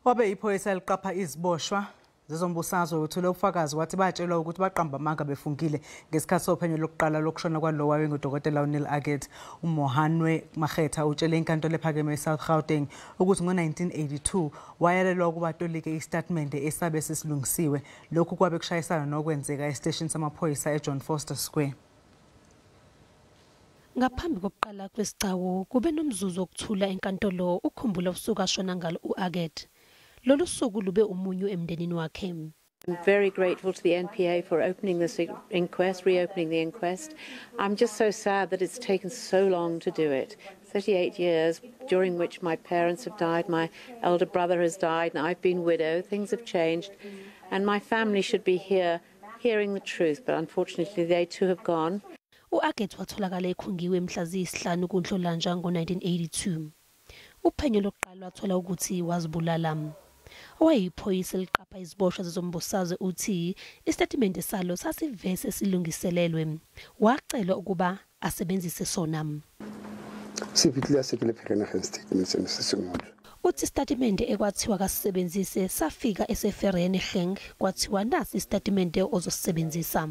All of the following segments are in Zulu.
Owayeyiphoyisa eliqapha iziboshwa zezombusazwe wethule ubufakazi wathi batshelwa ukuthi baqambe amanga befungile ngesikhathi sophenyo lokuqala lokushona kwalowo wayewuDokotela uNeil Aggett. UMohame Makhetha utshele iNkantolo ephakeme iSouth Gauteng ukuthi ngo-1982 wayalelwa ukuba atolike istatimende esabe sesilungisiwe. Lokhu kwabe kushayisana nokwenzeka esiteshini samaphoyisa eJohn Voster Square. Ngaphambi kokuqala kwesicawu kube nomzuzu wokuthula enkantolo ukhumbula usuku ashona ngalo uAggett. Lolu suku lube umunyu emndenini wakhe. I'm very grateful to the NPA for opening this inquest, reopening the inquest. I'm just so sad that it's taken so long to do it. 38 years during which my parents have died, my elder brother has died, and I've been widowed. Things have changed, and my family should be here hearing the truth, but unfortunately they too have gone. uAggett watholakala ekhungiwe mhla ziyisihlanu kuNhlolanja ngo-1982. Uphenyo lokuqala wathola ukuthi wazibulala. Owayeyiphoyisa eliqapha iziboshwa zezombusazwe uthi istatimende salo sasivese silungiselelwe. Wacelwa ukuba asebenzise sona. Uthi istatimende ekwathiwa kasebenzise safika eseferene Gauteng kwathiwa nasi istatimende ozosebenzisa.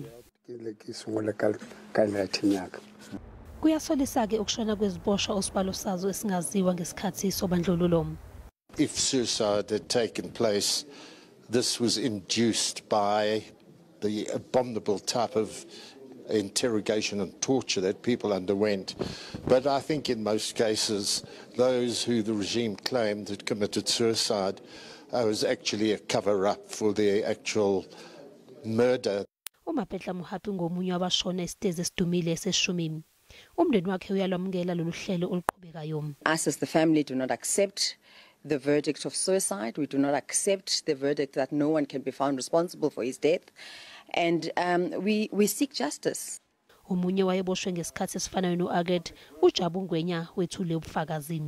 Kuyasolisa-ke ukushona kweziboshwa osibalo sazo esingaziwa ngesikhathi sobandlululo. If suicide had taken place, this was induced by the abominable type of interrogation and torture that people underwent. But I think in most cases, those who the regime claimed had committed suicide was actually a cover-up for their actual murder. Umapetla muhapi ngomunye wabashona esitezi esidumile eseshumini. Umndeni wakhe uyalwamukela lolu hlelo oluqhubekayo. Us as the family do not accept the verdict of suicide. We do not accept the verdict that no one can be found responsible for his death. And we seek justice. Umunye wayeboshwe ngesikhathi esifanayo noAggett, uJabu Ngwenya wethule ubufakazi.